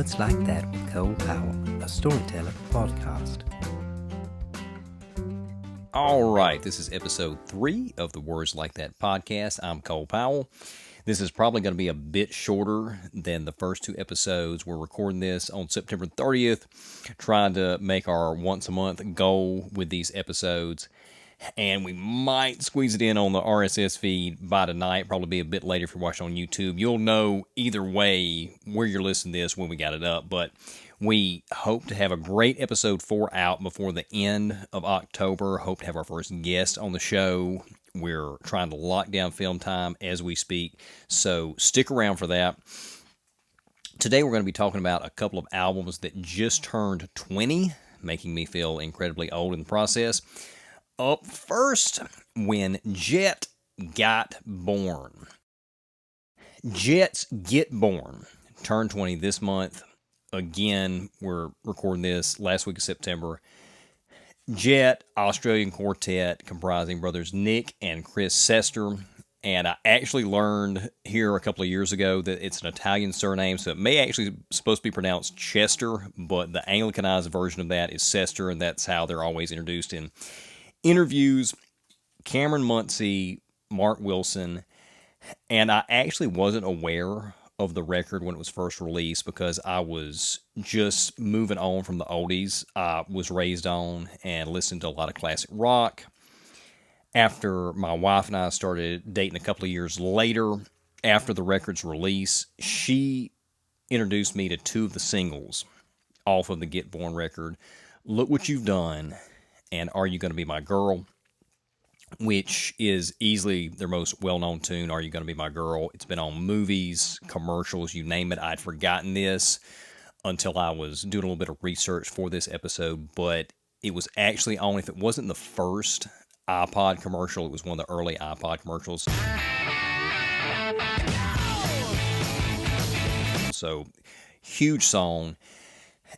Words Like That with Cole Powell, a storyteller podcast. All right, this is episode 3 of the Words Like That podcast. I'm Cole Powell. This is probably going to be a bit shorter than the first 2 episodes. We're recording this on September 30th, trying to make our once-a-month goal with these episodes. And we might squeeze it in on the RSS feed by tonight, probably be a bit later if you're watching on YouTube. You'll know either way where you're listening to this when we got it up, but we hope to have a great episode 4 out before the end of October. Hope to have our first guest on the show. We're trying to lock down film time as we speak, so stick around for that. Today we're going to be talking about a couple of albums that just turned 20, making me feel incredibly old in the process. Up first, When Jet Got Born. Jet's Get Born turned 20 this month. Again, we're recording this last week of September. Jet, Australian quartet comprising brothers Nick and Chris Sester. And I actually learned here a couple of years ago that it's an Italian surname, so it may actually supposed to be pronounced Chester, but the Anglicanized version of that is Sester, and that's how they're always introduced in interviews. Cameron Muncie, Mark Wilson, and I actually wasn't aware of the record when it was first released because I was just moving on from the oldies I was raised on and listened to a lot of classic rock. After my wife and I started dating a couple of years later, after the record's release, she introduced me to 2 of the singles off of the Get Born record, Look What You've Done and Are You Gonna Be My Girl, which is easily their most well-known tune, Are You Gonna Be My Girl. It's been on movies, commercials, you name it. I'd forgotten this until I was doing a little bit of research for this episode, but it was actually on, if it wasn't the first iPod commercial, it was one of the early iPod commercials. So, huge song.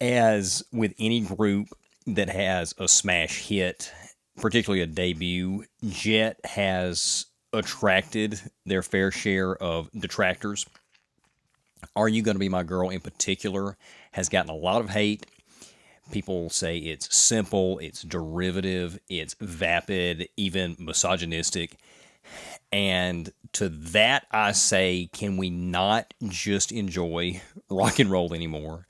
As with any group that has a smash hit, particularly a debut, Jet has attracted their fair share of detractors. Are You Gonna Be My Girl in particular has gotten a lot of hate. People say it's simple, it's derivative, it's vapid, even misogynistic. And to that I say, can we not just enjoy rock and roll anymore?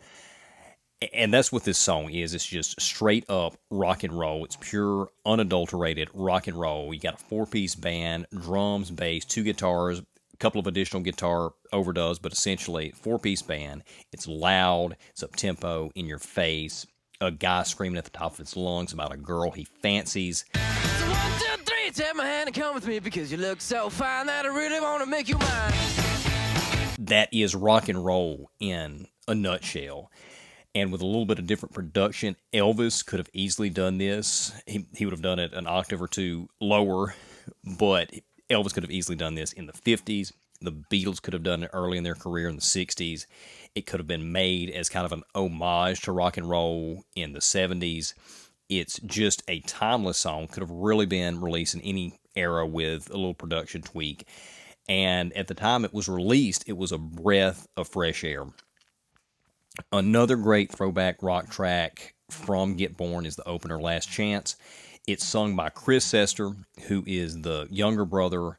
And that's what this song is. It's just straight up rock and roll. It's pure, unadulterated rock and roll. You got a 4-piece band, drums, bass, 2 guitars, a couple of additional guitar overdubs, but essentially 4-piece band. It's loud, it's up-tempo, in your face. A guy screaming at the top of his lungs about a girl he fancies. So 1, 2, 3, take my hand and come with me because you look so fine that I really want to make you mine. That is rock and roll in a nutshell. And with a little bit of different production, Elvis could have easily done this. He would have done it an octave or 2 lower, but Elvis could have easily done this in the 50s. The Beatles could have done it early in their career in the 60s. It could have been made as kind of an homage to rock and roll in the 70s. It's just a timeless song. Could have really been released in any era with a little production tweak. And at the time it was released, it was a breath of fresh air. Another great throwback rock track from Get Born is the opener, Last Chance. It's sung by Chris Sester, who is the younger brother.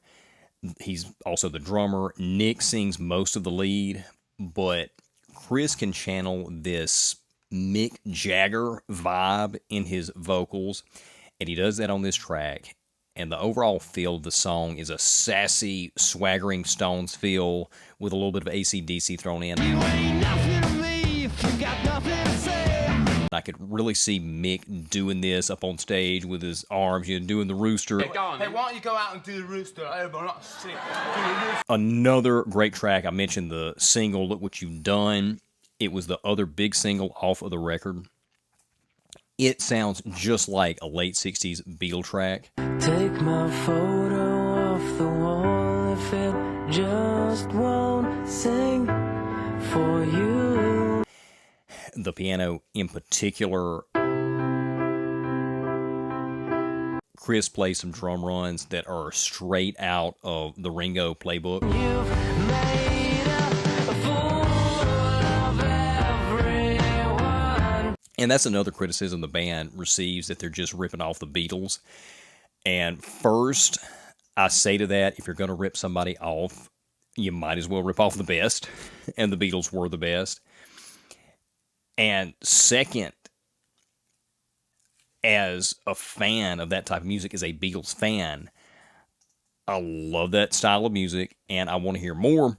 He's also the drummer. Nick sings most of the lead, but Chris can channel this Mick Jagger vibe in his vocals, and he does that on this track. And the overall feel of the song is a sassy, swaggering Stones feel with a little bit of AC/DC thrown in. You ain't nothing to me if you got nothing to say. I could really see Mick doing this up on stage with his arms, doing the rooster. Hey, why don't you go out and do the rooster? I'm not sick. Another great track. I mentioned the single, Look What You've Done. It was the other big single off of the record. It sounds just like a late 60s Beatle track. Take my photo off the wall if it just won't sing for you. The piano in particular. Chris plays some drum runs that are straight out of the Ringo playbook. You've made a fool of And that's another criticism the band receives, that they're just ripping off the Beatles. And first, I say to that, if you're going to rip somebody off, you might as well rip off the best. And the Beatles were the best. And second, as a fan of that type of music, as a Beatles fan, I love that style of music and I want to hear more.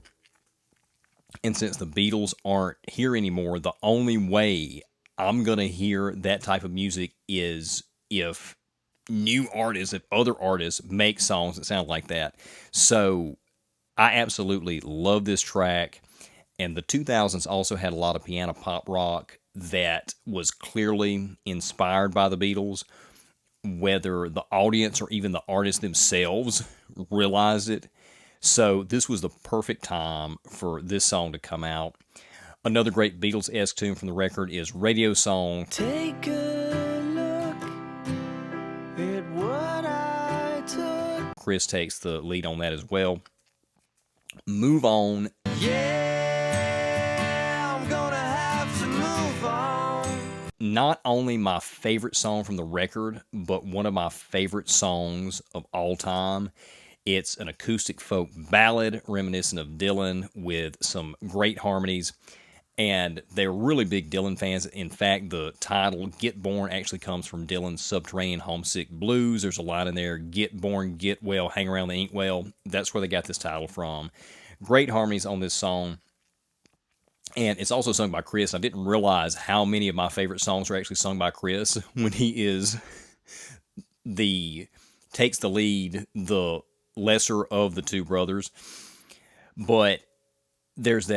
And since the Beatles aren't here anymore, the only way I'm going to hear that type of music is if new artists, if other artists make songs that sound like that. So I absolutely love this track. And the 2000s also had a lot of piano pop rock that was clearly inspired by the Beatles, whether the audience or even the artists themselves realized it. So this was the perfect time for this song to come out. Another great Beatles-esque tune from the record is Radio Song. Take a look at what I took. Chris takes the lead on that as well. Move On. Yeah, I'm gonna have to move on. Not only my favorite song from the record, but one of my favorite songs of all time. It's an acoustic folk ballad reminiscent of Dylan with some great harmonies. And they're really big Dylan fans. In fact, the title, Get Born, actually comes from Dylan's Subterranean Homesick Blues. There's a line in there, get born, get well, hang around the inkwell. That's where they got this title from. Great harmonies on this song. And it's also sung by Chris. I didn't realize how many of my favorite songs are actually sung by Chris when he takes the lead, the lesser of the two brothers. But there's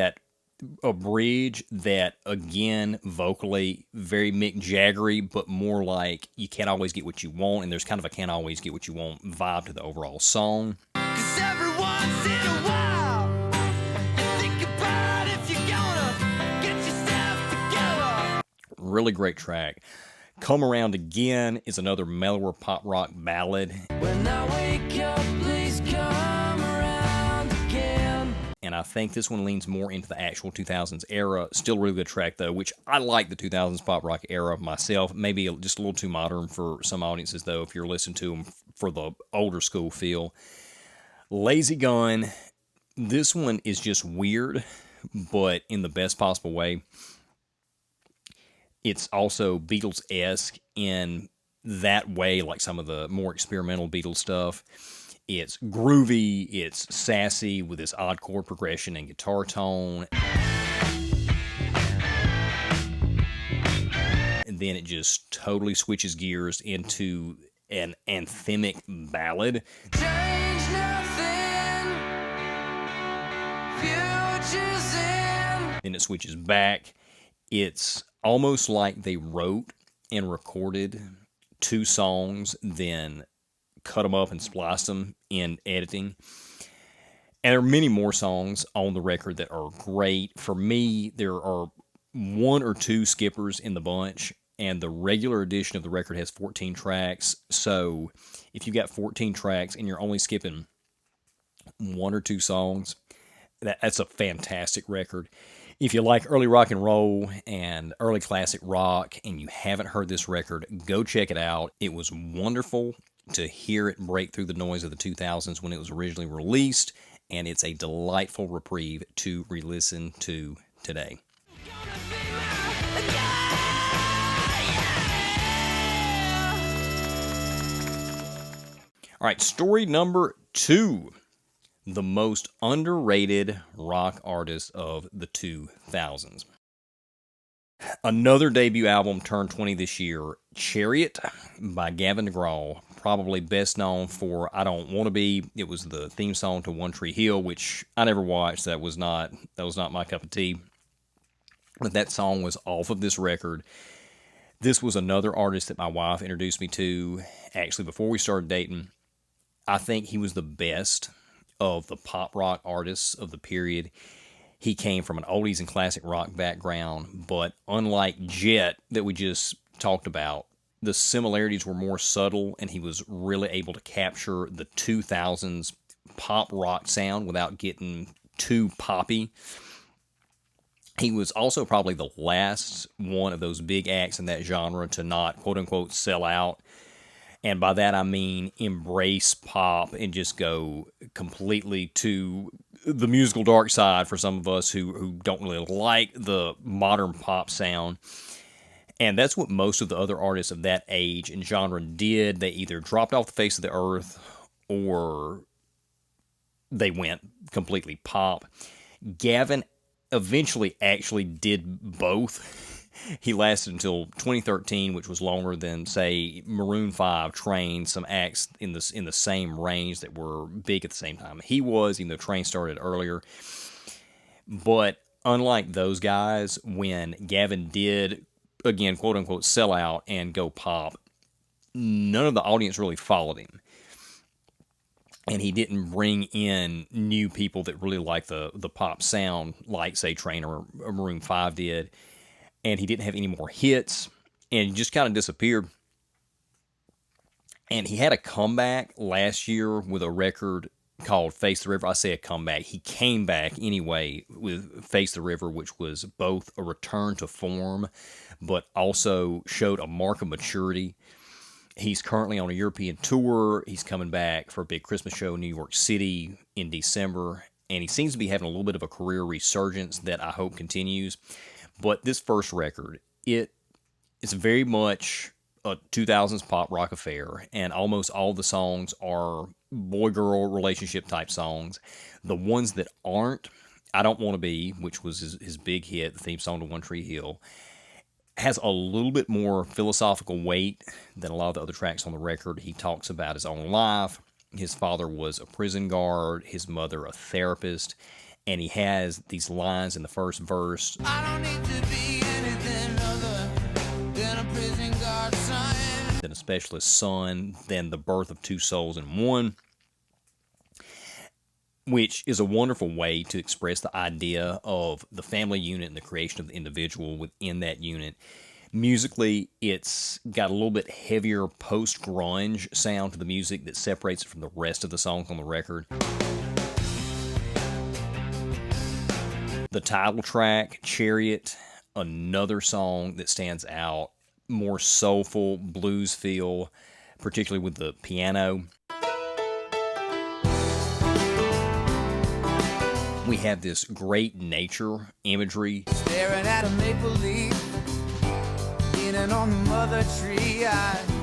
a bridge that, again, vocally very Mick Jaggery, but more like you can't always get what you want, and there's kind of a can't always get what you want vibe to the overall song. 'Cause every once in a while, you think about if you're gonna get yourself together. Really great track. Come Around Again is another mellower pop rock ballad. When I wake up, please come around again. And I think this one leans more into the actual 2000s era. Still a really good track, though, which I like the 2000s pop rock era myself. Maybe just a little too modern for some audiences, though, if you're listening to them for the older school feel. Lazy Gun. This one is just weird, but in the best possible way. It's also Beatles-esque in that way, like some of the more experimental Beatles stuff. It's groovy, it's sassy with this odd chord progression and guitar tone. And then it just totally switches gears into an anthemic ballad. Change nothing, future's in. Then it switches back. It's almost like they wrote and recorded two songs, then cut them up and spliced them in editing. And there are many more songs on the record that are great. For me, there are one or two skippers in the bunch, and the regular edition of the record has 14 tracks. So if you've got 14 tracks and you're only skipping one or two songs, that's a fantastic record. If you like early rock and roll and early classic rock and you haven't heard this record, go check it out. It was wonderful to hear it break through the noise of the 2000s when it was originally released, and it's a delightful reprieve to re-listen to today. All right, story number 2. The most underrated rock artist of the 2000s. Another debut album turned 20 this year, Chariot by Gavin DeGraw, probably best known for I Don't Want to Be. It was the theme song to One Tree Hill, which I never watched. That was not my cup of tea. But that song was off of this record. This was another artist that my wife introduced me to, actually, before we started dating. I think he was the best of the pop rock artists of the period. He came from an oldies and classic rock background, but unlike Jet that we just talked about, the similarities were more subtle, and he was really able to capture the 2000s pop rock sound without getting too poppy. He was also probably the last one of those big acts in that genre to not, quote-unquote, sell out. And by that I mean embrace pop and just go completely to the musical dark side for some of us who don't really like the modern pop sound. And that's what most of the other artists of that age and genre did. They either dropped off the face of the earth or they went completely pop. Gavin eventually actually did both. He lasted until 2013, which was longer than, say, Maroon 5, Train, some acts in the same range that were big at the same time. He was, even though Train started earlier. But unlike those guys, when Gavin did, again, quote-unquote, sell out and go pop, none of the audience really followed him. And he didn't bring in new people that really like the pop sound, like, say, Train or Maroon 5 did. And he didn't have any more hits, and he just kind of disappeared. And he had a comeback last year with a record called Face the River. I say a comeback. He came back anyway with Face the River, which was both a return to form, but also showed a mark of maturity. He's currently on a European tour. He's coming back for a big Christmas show in New York City in December, and he seems to be having a little bit of a career resurgence that I hope continues. But this first record, it's very much a 2000s pop rock affair, and almost all the songs are boy-girl relationship type songs. The ones that aren't, I Don't Want to Be, which was his big hit, the theme song to One Tree Hill, has a little bit more philosophical weight than a lot of the other tracks on the record. He talks about his own life. His father was a prison guard, his mother a therapist, and he has these lines in the first verse. I don't need to be anything other than a prison guard son, than a specialist son, than the birth of two souls in one, which is a wonderful way to express the idea of the family unit and the creation of the individual within that unit. Musically, it's got a little bit heavier post-grunge sound to the music that separates it from the rest of the songs on the record. The title track, Chariot, another song that stands out, more soulful, blues feel, particularly with the piano. We have this great nature imagery. Staring at a maple leaf, leaning on the mother tree.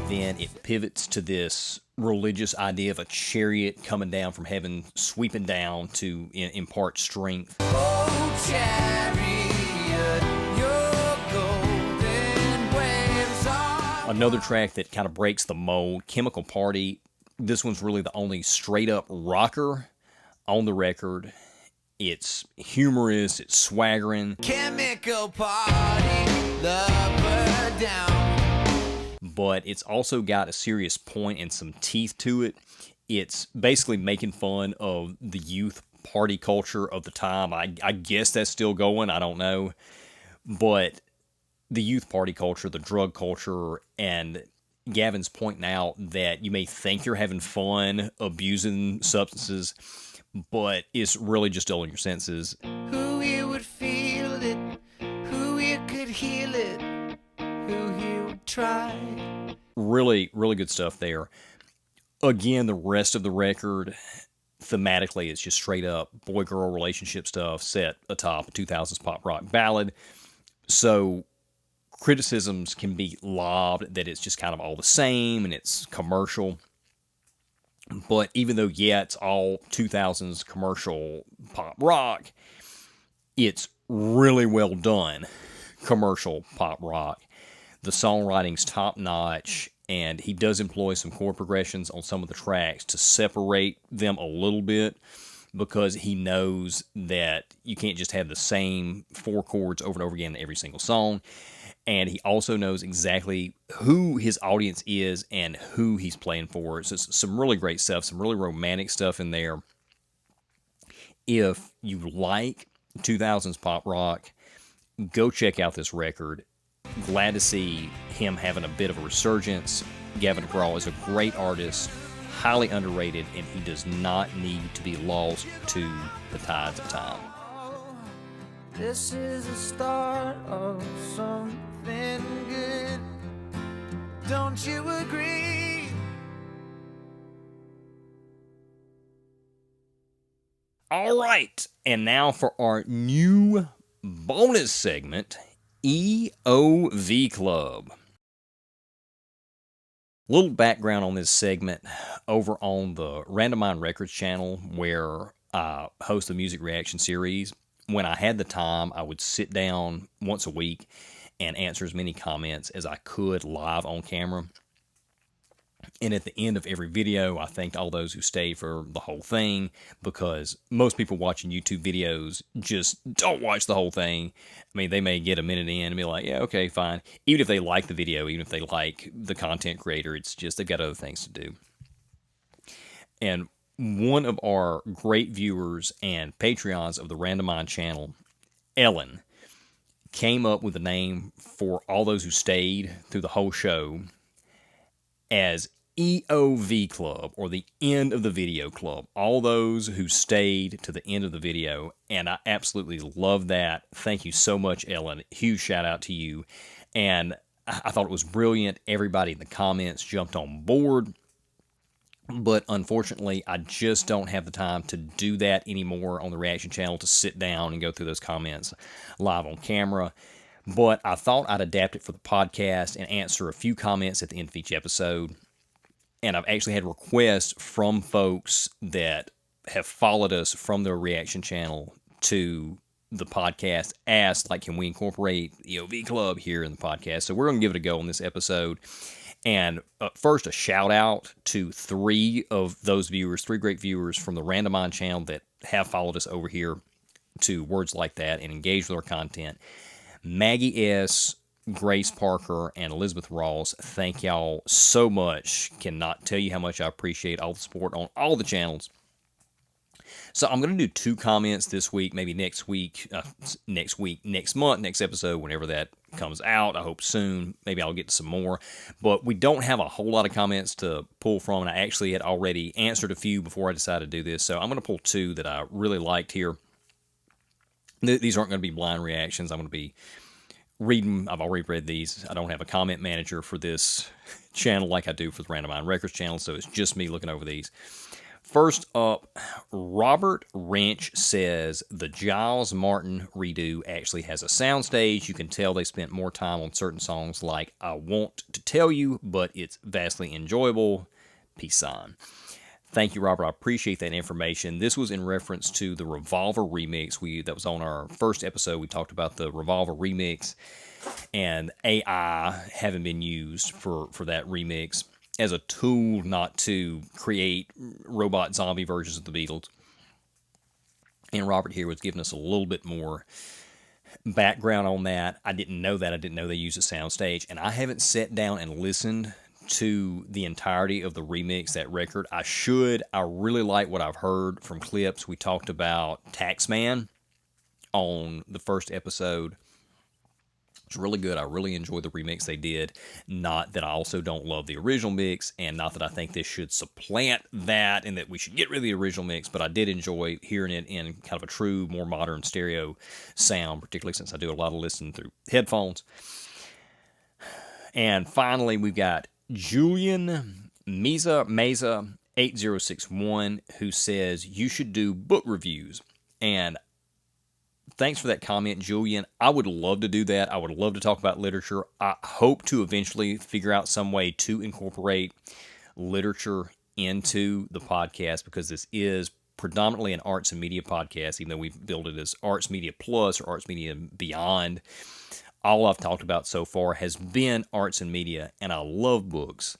Then it pivots to this religious idea of a chariot coming down from heaven, sweeping down to impart strength. Oh, chariot, your golden waves are... Another track that kind of breaks the mold, Chemical Party. This one's really the only straight-up rocker on the record. It's humorous, it's swaggering. Chemical Party, lover down. But it's also got a serious point and some teeth to it. It's basically making fun of the youth party culture of the time. I guess that's still going, I don't know. But the youth party culture, the drug culture, and Gavin's pointing out that you may think you're having fun abusing substances, but it's really just dulling your senses. Who here would feel it? Who here could heal it? Who here would try? Really, really good stuff there. Again, the rest of the record, thematically, it's just straight up boy-girl relationship stuff set atop a 2000s pop rock ballad. So criticisms can be lobbed that it's just kind of all the same and it's commercial. But even though, yeah, it's all 2000s commercial pop rock, it's really well done commercial pop rock. The songwriting's top-notch, and he does employ some chord progressions on some of the tracks to separate them a little bit, because he knows that you can't just have the same four chords over and over again in every single song. And he also knows exactly who his audience is and who he's playing for. So it's some really great stuff, some really romantic stuff in there. If you like 2000s pop rock, go check out this record. Glad to see him having a bit of a resurgence. Gavin DeGraw is a great artist, highly underrated, and he does not need to be lost to the tides of time. This is the start of something good. Don't you agree? All right, and now for our new bonus segment, EOV Club. Little background on this segment over on the Randomine Records channel, where I host a music reaction series. When I had the time, I would sit down once a week and answer as many comments as I could live on camera. And at the end of every video, I thanked all those who stayed for the whole thing, because most people watching YouTube videos just don't watch the whole thing. I mean, they may get a minute in and be like, yeah, okay, fine. Even if they like the video, even if they like the content creator, it's just they've got other things to do. And one of our great viewers and Patreons of the Randomine channel, Ellen, came up with a name for all those who stayed through the whole show as EOV Club, or the End of the Video Club. All those who stayed to the end of the video, and I absolutely love that. Thank you so much, Ellen. Huge shout out to you. And I thought it was brilliant. Everybody in the comments jumped on board. But unfortunately, I just don't have the time to do that anymore on the reaction channel, to sit down and go through those comments live on camera. But I thought I'd adapt it for the podcast and answer a few comments at the end of each episode. And I've actually had requests from folks that have followed us from the reaction channel to the podcast, asked, like, can we incorporate EOV Club here in the podcast? So we're going to give it a go on this episode. And first, a shout out to three of those viewers, three great viewers from the Randomine channel that have followed us over here to Words Like That and engaged with our content. Maggie S., Grace Parker, and Elizabeth Ross, thank y'all so much. Cannot tell you how much I appreciate all the support on all the channels. So I'm going to do two comments this week, maybe next month, next episode, whenever that comes out. I hope soon. Maybe I'll get to some more. But we don't have a whole lot of comments to pull from, and I actually had already answered a few before I decided to do this. So I'm going to pull two that I really liked here. These aren't going to be blind reactions. I'm going to be reading. I've already read these. I don't have a comment manager for this channel like I do for the Randomine Records channel, so it's just me looking over these. First up, Robert Wrench says the Giles Martin redo actually has a soundstage. You can tell they spent more time on certain songs like I Want to Tell You, but it's vastly enjoyable. Peace sign. Thank you, Robert. I appreciate that information. This was in reference to the Revolver remix. That was on our first episode. We talked about the Revolver remix and AI having been used for that remix as a tool not to create robot zombie versions of the Beatles. And Robert here was giving us a little bit more background on that. I didn't know that. I didn't know they used a soundstage. And I haven't sat down and listened to the entirety of the remix, that record. I should. I really like what I've heard from clips. We talked about Taxman on the first episode. It's really good. I really enjoyed the remix they did. Not that I also don't love the original mix, and not that I think this should supplant that and that we should get rid of the original mix, but I did enjoy hearing it in kind of a true, more modern stereo sound, particularly since I do a lot of listening through headphones. And finally, we've got Julian Meza 8061, who says you should do book reviews. And thanks for that comment, Julian. I would love to do that. I would love to talk about literature. I hope to eventually figure out some way to incorporate literature into the podcast, because this is predominantly an arts and media podcast, even though we've billed it as Arts Media Plus or Arts Media Beyond. All I've talked about so far has been arts and media, and I love books.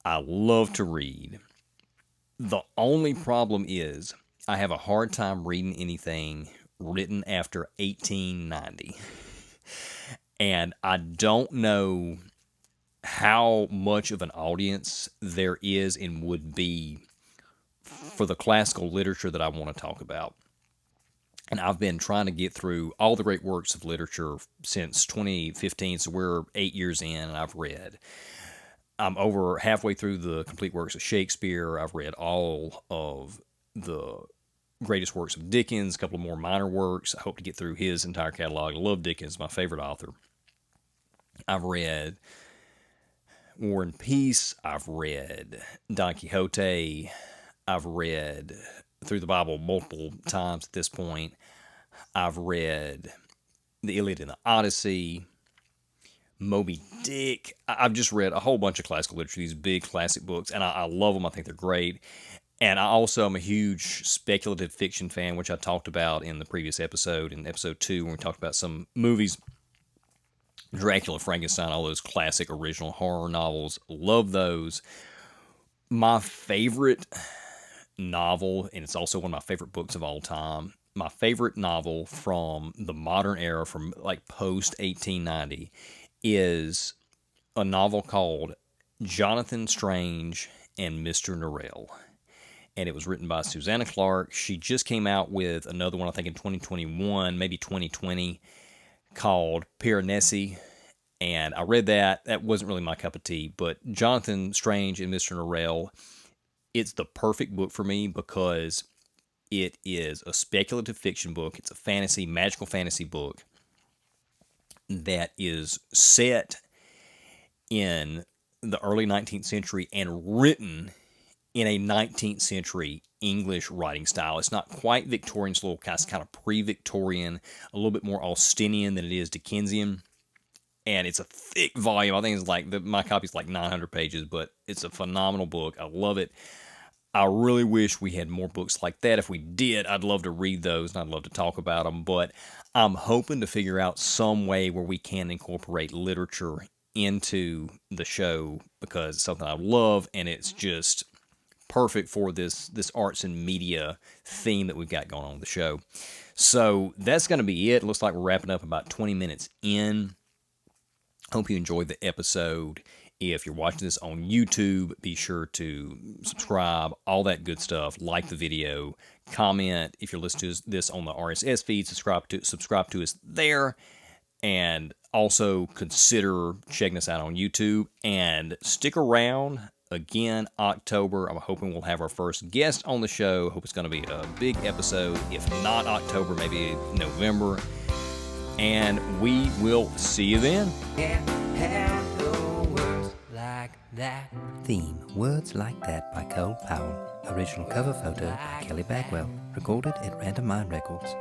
I love to read. The only problem is I have a hard time reading anything written after 1890. And I don't know how much of an audience there is and would be for the classical literature that I want to talk about. And I've been trying to get through all the great works of literature since 2015, so we're 8 years in, and I've read. I'm over halfway through the complete works of Shakespeare. I've read all of the greatest works of Dickens, a couple of more minor works. I hope to get through his entire catalog. I love Dickens, my favorite author. I've read War and Peace. I've read Don Quixote. I've read through the Bible multiple times at this point. I've read the Iliad and the Odyssey, Moby Dick. I've just read a whole bunch of classical literature, these big classic books, and I love them. I think they're great. And I also am a huge speculative fiction fan, which I talked about in the previous episode, in episode 2, when we talked about some movies. Dracula, Frankenstein, all those classic original horror novels. Love those. My favorite novel, and it's also one of my favorite books of all time, my favorite novel from the modern era, from like post 1890, is a novel called Jonathan Strange and Mr. Norrell. And it was written by Susanna Clarke. She just came out with another one, I think in 2021, maybe 2020, called Piranesi. And I read that. That wasn't really my cup of tea. But Jonathan Strange and Mr. Norrell, it's the perfect book for me because it is a speculative fiction book. It's a fantasy, magical fantasy book that is set in the early 19th century and written in a 19th century English writing style. It's not quite Victorian, it's a little kind of pre-Victorian, a little bit more Austinian than it is Dickensian. And it's a thick volume. I think it's like, my copy's like 900 pages, but it's a phenomenal book. I love it. I really wish we had more books like that. If we did, I'd love to read those, and I'd love to talk about them. But I'm hoping to figure out some way where we can incorporate literature into the show, because it's something I love, and it's just perfect for this arts and media theme that we've got going on with the show. So that's going to be it. It looks like we're wrapping up about 20 minutes in. Hope you enjoyed the episode. If you're watching this on YouTube, be sure to subscribe, all that good stuff. Like the video, comment. If you're listening to this on the RSS feed, subscribe to us there. And also consider checking us out on YouTube. And stick around. Again, October, I'm hoping we'll have our first guest on the show. Hope it's going to be a big episode. If not October, maybe November. And we will see you then. Like that. Theme Words Like That by Cole Powell. Original cover photo by Kelly Bagwell. Recorded at Randomine Records.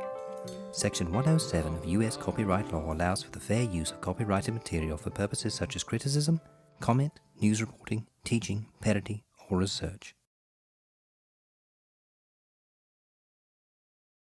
Section 107 of U.S. copyright law allows for the fair use of copyrighted material for purposes such as criticism, comment, news reporting, teaching, parody, or research.